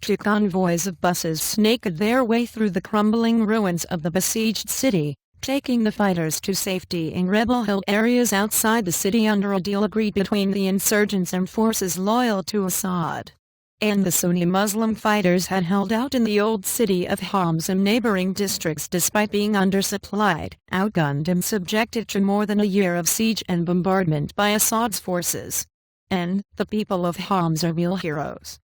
Two convoys of buses snaked their way through the crumbling ruins of the besieged city, taking the fighters to safety in rebel-held areas outside the city under a deal agreed between the insurgents and forces loyal to Assad. And the Sunni Muslim fighters had held out in the old city of Homs and neighboring districts despite being undersupplied, outgunned and subjected to more than a year of siege and bombardment by Assad's forces. And the people of Homs are real heroes.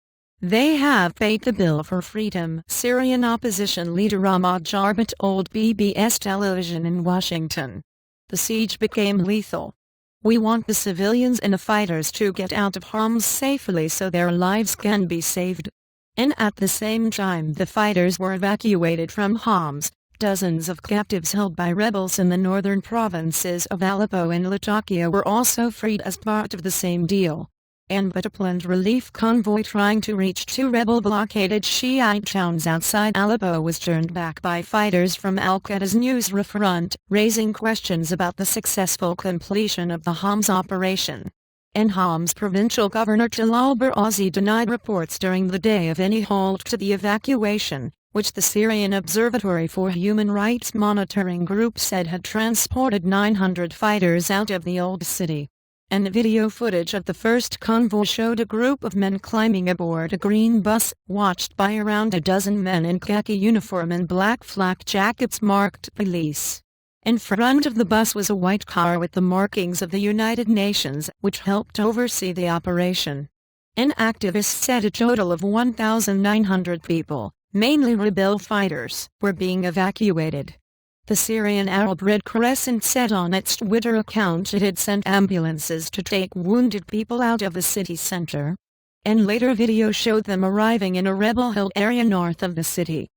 They have paid the bill for freedom, Syrian opposition leader Ahmad Jarba told PBS television in Washington. The siege became lethal. We want the civilians and the fighters to get out of Homs safely so their lives can be saved. And at the same time the fighters were evacuated from Homs, dozens of captives held by rebels in the northern provinces of Aleppo and Latakia were also freed as part of the same deal. And but a planned relief convoy trying to reach two rebel-blockaded Shi'ite towns outside Aleppo was turned back by fighters from al-Qaeda's Nusra Front, raising questions about the successful completion of the Homs operation. And Homs provincial governor Talal Barazi denied reports during the day of any halt to the evacuation, which the Syrian Observatory for Human Rights Monitoring Group said had transported 900 fighters out of the old city. And video footage of the first convoy showed a group of men climbing aboard a green bus, watched by around a dozen men in khaki uniform and black flak jackets marked police. In front of the bus was a white car with the markings of the United Nations, which helped oversee the operation. An activist said a total of 1,900 people, mainly rebel fighters, were being evacuated. The Syrian Arab Red Crescent said on its Twitter account it had sent ambulances to take wounded people out of the city center. And later video showed them arriving in a rebel-held area north of the city.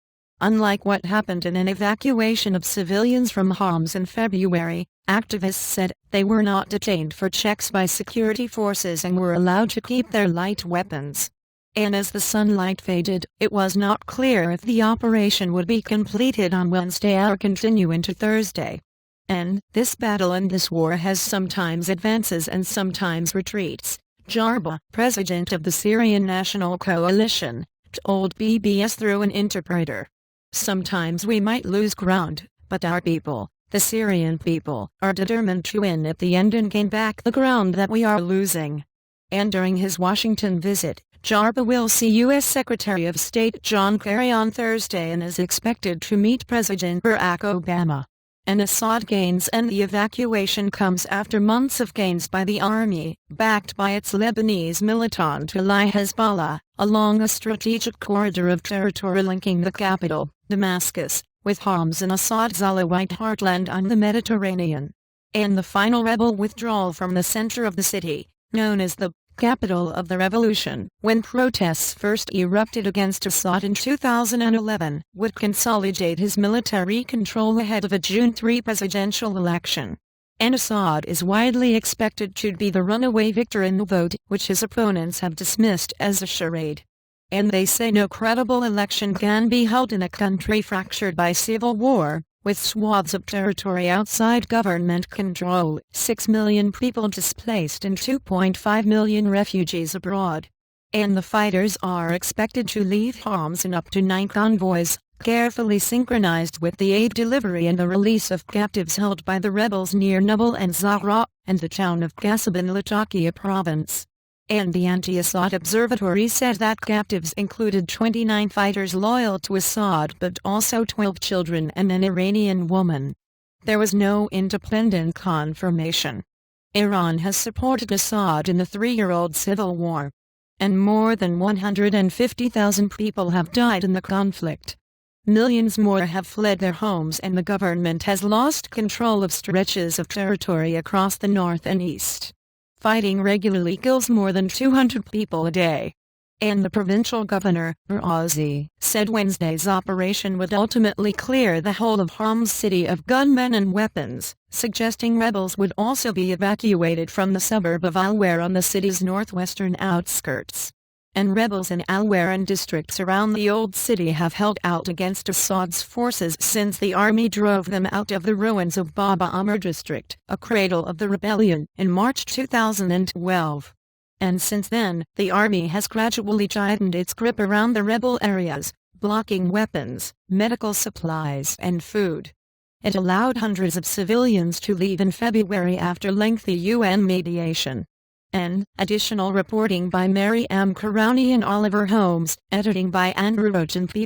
Unlike what happened in an evacuation of civilians from Homs in February, activists said they were not detained for checks by security forces and were allowed to keep their light weapons. And as the sunlight faded, it was not clear if the operation would be completed on Wednesday or continue into Thursday. And this battle and this war has sometimes advances and sometimes retreats, Jarba, president of the Syrian National Coalition, told PBS through an interpreter. Sometimes we might lose ground, but our people, the Syrian people, are determined to win at the end and gain back the ground that we are losing. And during his Washington visit, Jarba will see U.S. Secretary of State John Kerry on Thursday and is expected to meet President Barack Obama. And Assad gains and the evacuation comes after months of gains by the army, backed by its Lebanese militant ally Hezbollah, along a strategic corridor of territory linking the capital, Damascus, with Homs and Assad's Alawite heartland on the Mediterranean. And the final rebel withdrawal from the center of the city, known as the capital of the revolution, when protests first erupted against Assad in 2011, would consolidate his military control ahead of a June 3 presidential election. And Assad is widely expected to be the runaway victor in the vote, which his opponents have dismissed as a charade. And they say no credible election can be held in a country fractured by civil war, with swaths of territory outside government control, 6 million people displaced and 2.5 million refugees abroad. And the fighters are expected to leave Homs in up to 9 convoys, carefully synchronized with the aid delivery and the release of captives held by the rebels near Nabal and Zahra, and the town of Qasab in Latakia province. And the Anti-Assad Observatory said that captives included 29 fighters loyal to Assad but also 12 children and an Iranian woman. There was no independent confirmation. Iran has supported Assad in the 3-year-old civil war. And more than 150,000 people have died in the conflict. Millions more have fled their homes and the government has lost control of stretches of territory across the north and east. Fighting regularly kills more than 200 people a day. And the provincial governor, Barazi, said Wednesday's operation would ultimately clear the whole of Homs city of gunmen and weapons, suggesting rebels would also be evacuated from the suburb of Al-Ware on the city's northwestern outskirts. And rebels in Al-Ware and districts around the old city have held out against Assad's forces since the army drove them out of the ruins of Baba Amr district, a cradle of the rebellion, in March 2012. And since then, the army has gradually tightened its grip around the rebel areas, blocking weapons, medical supplies and food. It allowed hundreds of civilians to leave in February after lengthy UN mediation. N. Additional reporting by Mary M. Karouni and Oliver Holmes, editing by Andrew Roach and Peter